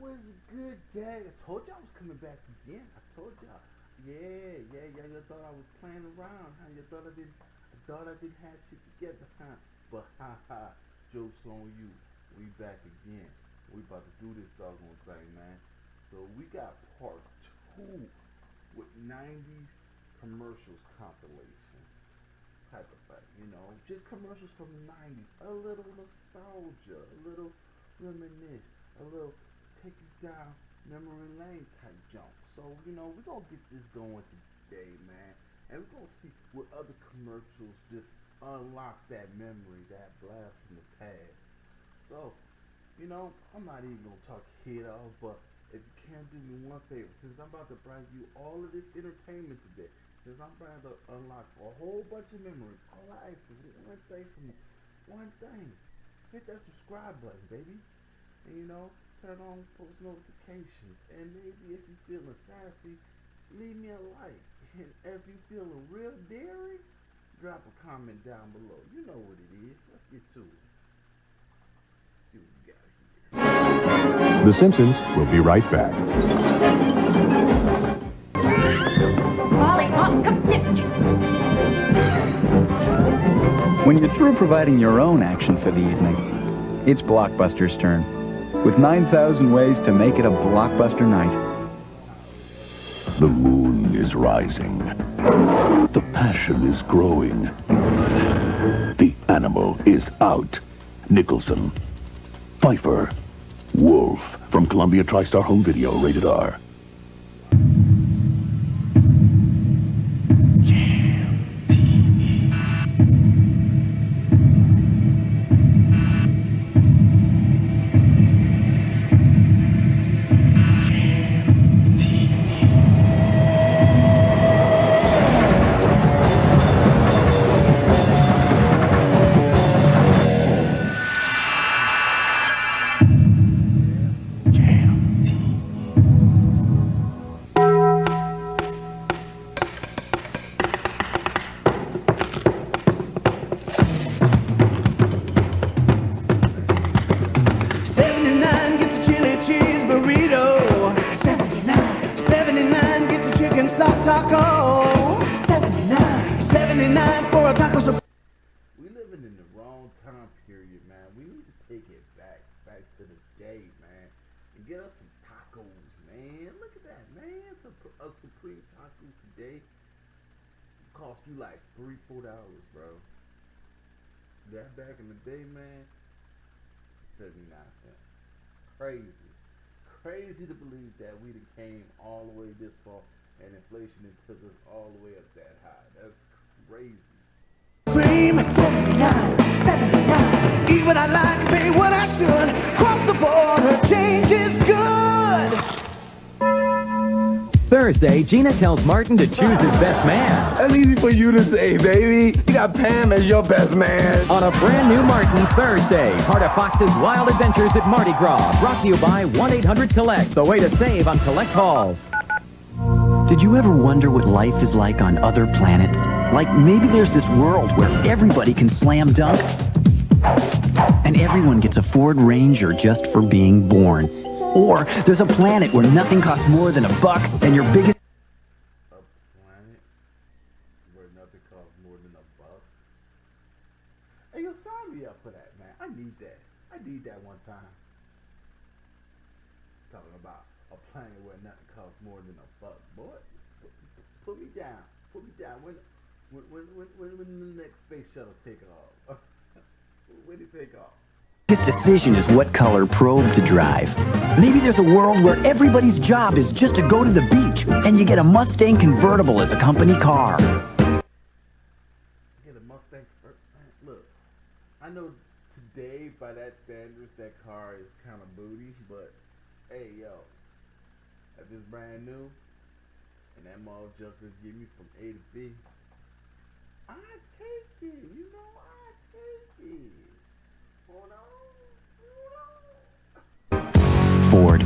was good, Dad. I told you I was coming back again. I told y'all. Yeah. You thought I was playing around, huh? You thought I didn't have shit together, huh? But jokes on you. We back again. We about to do this doggone thing, man. So we got part two with 90's commercials compilation type of thing, just commercials from the 90's, a little nostalgia, a little reminisce, a little take you down memory lane type jump. So, we're gonna get this going today, man, and we're gonna see what other commercials just unlocks that memory, that blast from the past. So, I'm not even gonna talk head off, but if you can do me one favor, since I'm about to bring you all of this entertainment today, since I'm trying to unlock a whole bunch of memories, all I ask is one thing from you, one thing. Hit that subscribe button, baby. And turn on post notifications. And maybe if you're feeling sassy, leave me a like. And if you're feeling real daring, drop a comment down below. You know what it is. Let's get to it. See what we got here. The Simpsons will be right back. When you're through providing your own action for the evening, it's Blockbuster's turn. With 9,000 ways to make it a blockbuster night. The moon is rising. The passion is growing. The animal is out. Nicholson, Pfeiffer, Wolf. From Columbia TriStar Home Video, rated R. We living in the wrong time period, man. We need to take it back to the day, man, and get us some tacos, man. Look at that, man. A Supreme taco today cost you like $3-4, bro. That back in the day, man, 79 cents. Crazy to believe that we done came all the way this far, and inflation done took us all the way up that high. That's crazy. Cream is 79, 79. Eat what I like, pay what I should. Cross the border, change is good. Thursday, Gina tells Martin to choose his best man. That's easy for you to say, baby. You got Pam as your best man. On a brand new Martin Thursday, part of Fox's Wild Adventures at Mardi Gras. Brought to you by 1-800-COLLECT, the way to save on collect calls. Did you ever wonder what life is like on other planets? Like maybe there's this world where everybody can slam dunk? And everyone gets a Ford Ranger just for being born. Or there's a planet where nothing costs more than $1 and your biggest... A planet where nothing costs more than $1? Hey, yo, sign me up for that, man. I need that one time. Talking about a planet where nothing costs more than $1. Boy, put me down. When the next space shuttle take off? When it take off? His decision is what color probe to drive. Maybe there's a world where everybody's job is just to go to the beach, and you get a Mustang convertible as a company car. Get a Mustang convertible? Look, I know today, by that standards, that car is kind of booty, but hey, yo, if it's brand new, and that motherfucker give me from A to B, I take it, I take it. Hold on. Ford.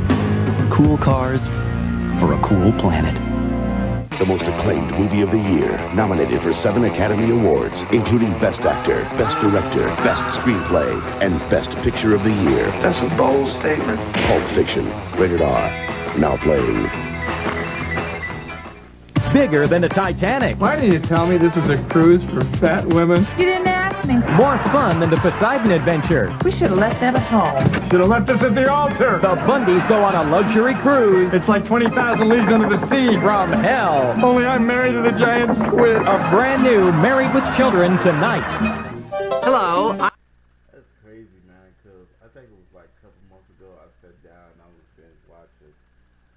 Cool cars for a cool planet. the most acclaimed movie of the year, nominated for 7 Academy Awards, including Best Actor, Best Director, Best Screenplay, and Best Picture of the Year. That's a bold statement. Pulp Fiction, rated R, now playing. Bigger than the Titanic. Why didn't you tell me this was a cruise for fat women? You didn't ask me. More fun than the Poseidon Adventure. We should have left them at home. Should have left us at the altar. The Bundys go on a luxury cruise. It's like 20,000 Leagues Under the Sea. From hell. Only I'm married to the giant squid. A brand new Married with Children tonight. Hello. That's crazy, man, because I think it was like a couple months ago I sat down and I was binge watching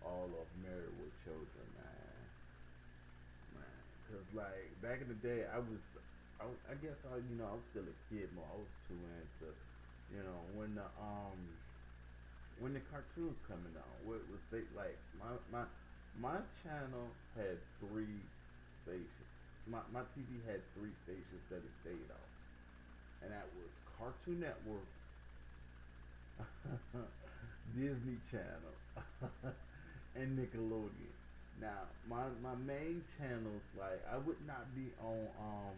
all of Married with Children, man. Because, like, back in the day, I guess I was still a kid more. I was too into, when the cartoons coming on. What was they, like, my channel had 3 stations. My TV had 3 stations that it stayed on. And that was Cartoon Network, Disney Channel, and Nickelodeon. Now, my main channels, like, I would not be on,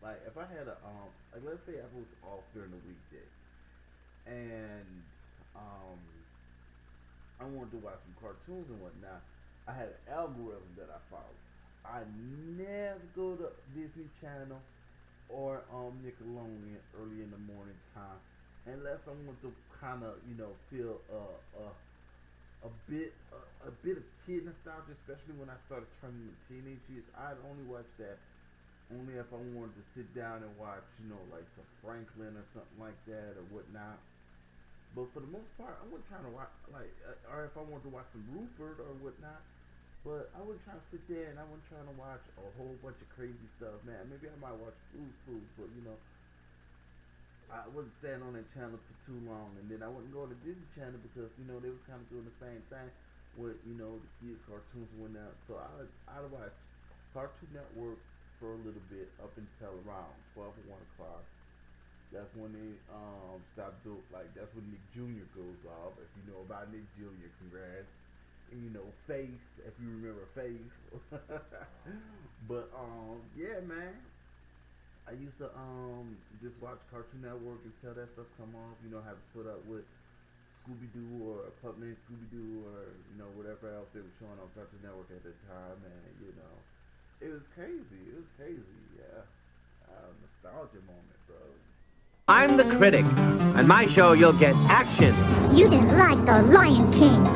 like, if I had like, let's say I was off during the weekday, and, I wanted to watch some cartoons and whatnot, I had an algorithm that I followed. I never go to Disney Channel or Nickelodeon early in the morning time, unless I want to kind of feel a bit of kid nostalgia, especially when I started turning the teenage years. I'd only watch that only if I wanted to sit down and watch like some Franklin or something like that or whatnot. But for the most part, I wasn't trying to watch or if I wanted to watch some Rupert or whatnot. But I wasn't trying to sit there and I wasn't trying to watch a whole bunch of crazy stuff, man. Maybe I might watch Food, but I wouldn't stand on that channel for too long. And then I wouldn't go to Disney Channel because, they were kind of doing the same thing with, the kids' cartoons and whatnot. So I'd watch Cartoon Network for a little bit up until around 12 or 1 o'clock. That's when they stop doing, like, that's when Nick Jr. goes off. If you know about Nick Jr., congrats. Face, if you remember Face. But yeah, man, I used to just watch Cartoon Network until that stuff come off. Have to put up with Scooby-Doo or Pup Named Scooby-Doo or whatever else they were showing on Cartoon Network at the time. And it was crazy. Yeah, nostalgia moment, bro. I'm the critic. On my show, you'll get action. You didn't like The Lion King.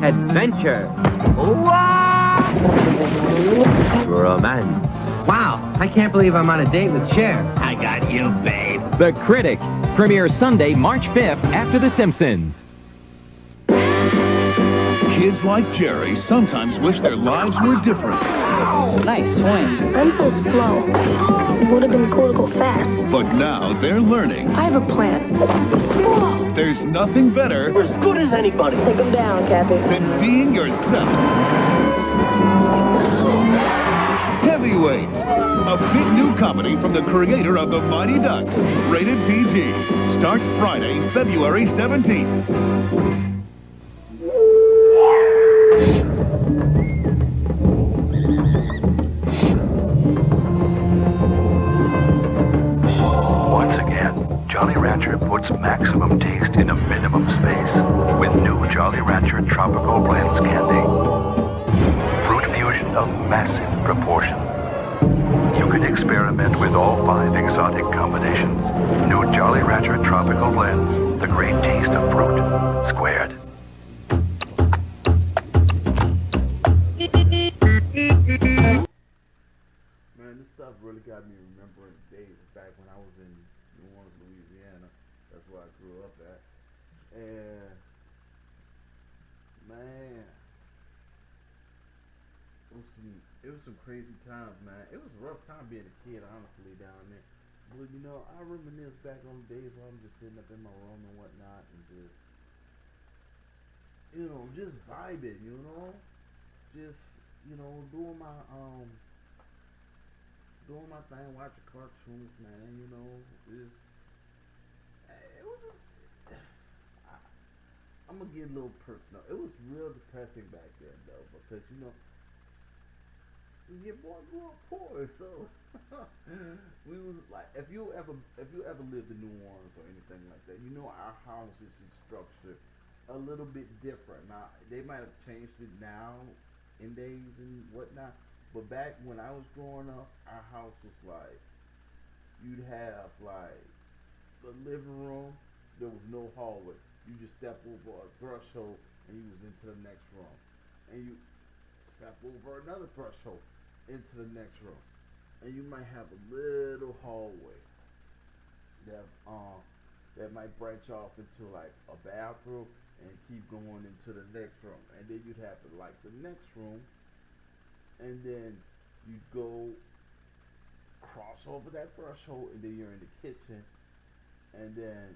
Adventure. Romance. Wow, I can't believe I'm on a date with Cher. I got you, babe. The Critic. Premieres Sunday, March 5th after The Simpsons. Kids like Jerry sometimes wish their lives were different. Nice swing. I'm so slow. It would have been cool to go fast. But now they're learning. I have a plan. There's nothing better. We're as good as anybody. Take him down, Cappy. Than being yourself. Heavyweights. A big new comedy from the creator of The Mighty Ducks. Rated PG. Starts Friday, February 17th. Jolly Rancher puts maximum taste in a minimum space with new Jolly Rancher Tropical Blends candy. Fruit fusion of massive proportion. You can experiment with all 5 exotic combinations. New Jolly Rancher Tropical Blends, the great taste of fruit, squared. Man, this stuff really got me remembering the days back when I was in New Orleans, Louisiana. That's where I grew up at. And man, it was some crazy times, man. It was a rough time being a kid, honestly, down there. But I reminisce back on the days where I'm just sitting up in my room and whatnot, and just just vibing, just doing my thing, watching cartoons, man. I'm gonna get a little personal. It was real depressing back then, though, because your boy grew up poor, so we was like, if you ever lived in New Orleans or anything like that, you know our houses is structured a little bit different. Now they might have changed it now in days and whatnot, but back when I was growing up, our house was like you'd have like the living room. There was no hallway. You just step over a threshold and you was into the next room, and you step over another threshold into the next room, and you might have a little hallway that might branch off into like a bathroom and keep going into the next room, and then you'd have like the next room, and then you'd go cross over that threshold, and then you're in the kitchen, and then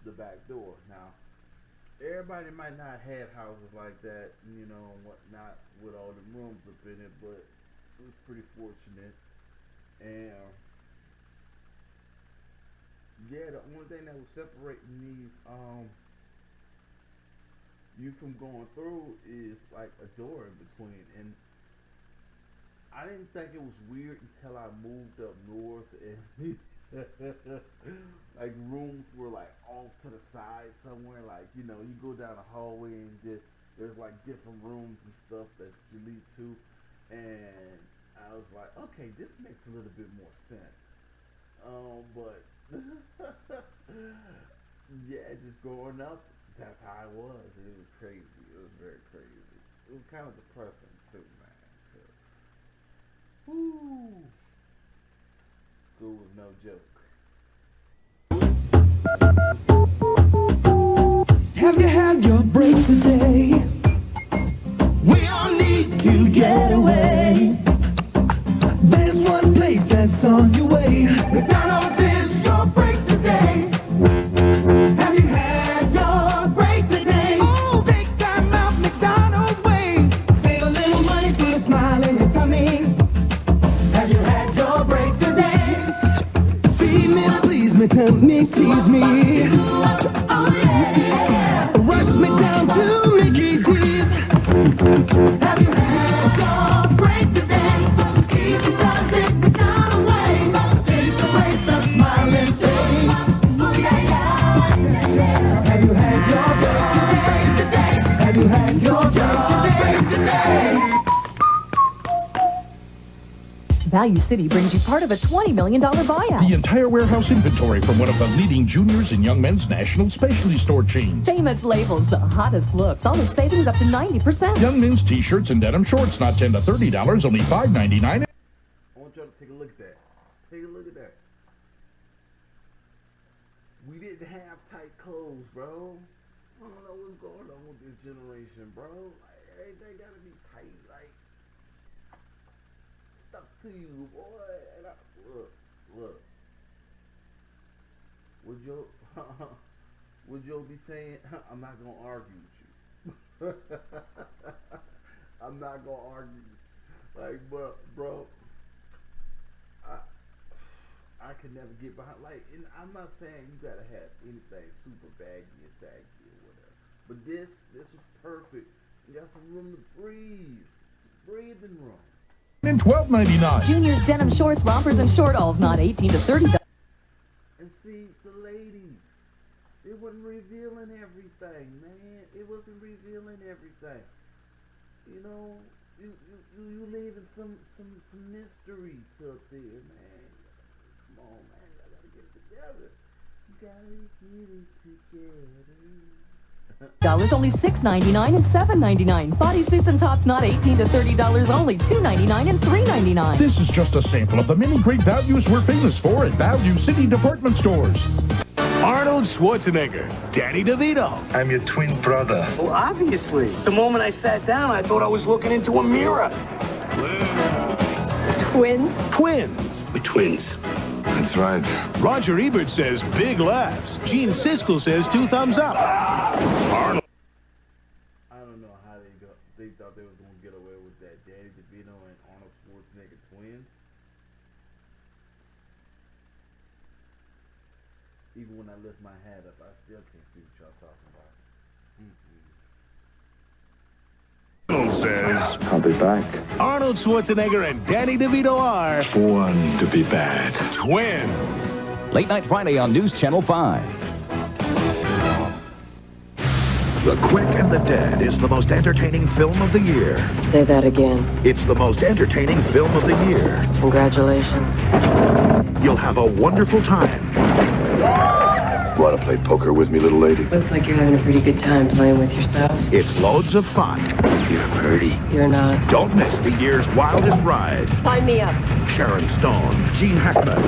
the back door. Now everybody might not have houses like that, and whatnot, with all the rooms up in it, but it was pretty fortunate. And yeah, the only thing that was separating these you from going through is like a door in between. And I didn't think it was weird until I moved up north and like rooms were like off to the side somewhere, like you go down a hallway and there's like different rooms and stuff that you lead to, and I was like, okay, this makes a little bit more sense. But yeah, just growing up, that's how I was. It was crazy. It was very crazy. It was kind of depressing too, man. Woo. School was no joke. Have you had your break today? We all need to get away. There's one place that's on your way. McDonald's is your break today. Have you had your break today? Oh, big time out McDonald's way. Save a little money, put a smile in your tummy. Have you had your break today? Feed me, please me, tell me, tease me. Oh yeah. Rush me down to Mickey D's. Have you had your break today? Easy does it McDonald's way. Change the place of smiling face. Oh yeah, yeah. Have you had your break today? Have you had your break today? Value City brings you part of a $20 million buyout. The entire warehouse inventory from one of the leading juniors and young men's national specialty store chains. Famous labels, the hottest looks, all with savings up to 90%. Young men's t-shirts and denim shorts, not $10 to $30, only $5.99. I want y'all to take a look at that. Take a look at that. We didn't have tight clothes, bro. I don't know what's going on with this generation, bro. Like, everything gotta be tight, like stuck to you, boy. And look. Would Joe be saying, I'm not gonna argue with you. I'm not gonna argue. Like, bro, I could never get behind. Like, and I'm not saying you gotta have anything super baggy and saggy or whatever. But this was perfect. You got some room to breathe. It's a breathing room. And $12.99. Junior's denim shorts, rompers, and short-alls, not $18 to $30. And see, the ladies, it wasn't revealing everything, man. It wasn't revealing everything. You leaving some mystery to up there, man. Come on, man. I gotta get it together. You gotta get it together. Only $6.99 and $7.99. Bodysuits and tops not $18 to $30, only $2.99 and $3.99. This is just a sample of the many great values we're famous for at Value City Department Stores. Arnold Schwarzenegger, Danny DeVito. I'm your twin brother. Well, obviously. The moment I sat down, I thought I was looking into a mirror. Twins? Twins. We're twins. That's right. Roger Ebert says big laughs. Gene Siskel says 2 thumbs up. Arnold. I don't know how they thought they was going to get away with that. Danny DeVito and Arnold Schwarzenegger twins. Even when I lift my hat up, I still can't see what y'all talking about. Arnold says, how be back. Arnold Schwarzenegger and Danny DeVito are Born to be bad. twins. Late Night Friday on News Channel 5. The Quick and the Dead is the most entertaining film of the year. Say that again. It's the most entertaining film of the year. Congratulations. You'll have a wonderful time. Want to play poker with me, little lady? Looks like you're having a pretty good time playing with yourself. It's loads of fun. You're pretty. You're not. Don't miss the year's wildest ride. Sign me up. Sharon Stone, Gene Hackman.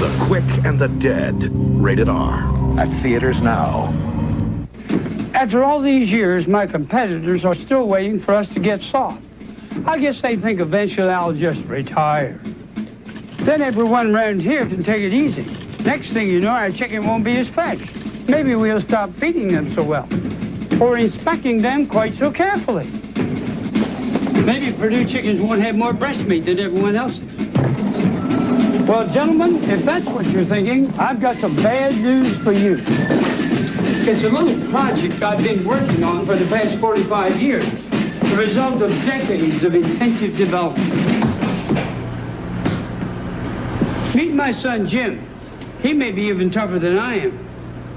The Quick and the Dead. Rated R. At theaters now. After all these years, my competitors are still waiting for us to get soft. I guess they think eventually I'll just retire. Then everyone around here can take it easy. Next thing you know, our chicken won't be as fresh. Maybe we'll stop feeding them so well, or inspecting them quite so carefully. Maybe Purdue chickens won't have more breast meat than everyone else's. Well, gentlemen, if that's what you're thinking, I've got some bad news for you. It's a little project I've been working on for the past 45 years, the result of decades of intensive development. Meet my son, Jim. He may be even tougher than I am.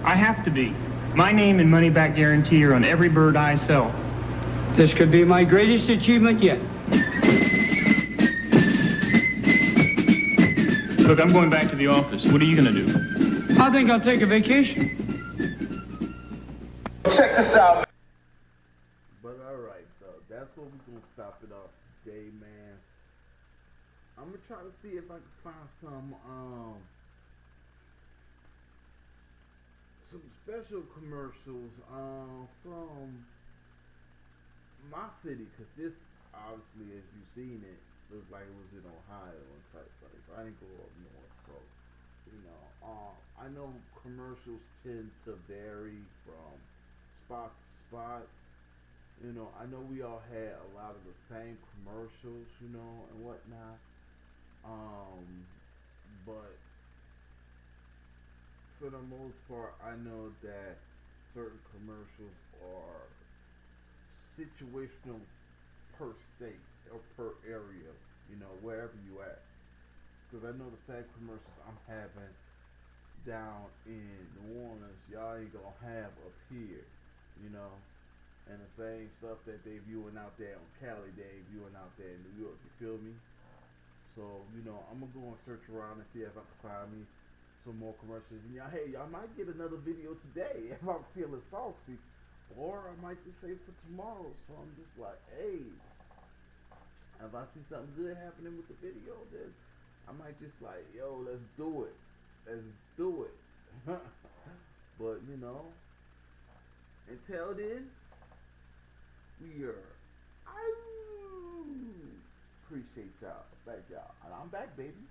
I have to be. My name and money-back guarantee are on every bird I sell. This could be my greatest achievement yet. Look, I'm going back to the office. What are you going to do? I think I'll take a vacation. Check this out. But alright, though. That's what we're going to stop it off today, man. I'm going to try to see if I can find some special commercials from my city, because this, obviously, as you've seen it, looks like it was in Ohio and type place. I didn't go up north, so, you know, I know commercials tend to vary from spot to spot. You know, I know we all had a lot of the same commercials, you know, and whatnot. But for the most part, I know that certain commercials are situational per state or per area, you know, wherever you at. Because I know the same commercials I'm having down in New Orleans, y'all ain't gonna have up here, you know. And the same stuff that they viewing out there on Cali, they viewing out there in New York, you feel me? So, you know, I'm gonna go and search around and see if I can find me some more commercials. And y'all, hey, y'all might get another video today if I'm feeling saucy. Or I might just say for tomorrow. So I'm just like, hey, if I see something good happening with the video, then I might just like, yo, let's do it. Let's do it. But, you know, until then, we are appreciate y'all. Thank y'all. And I'm back, baby.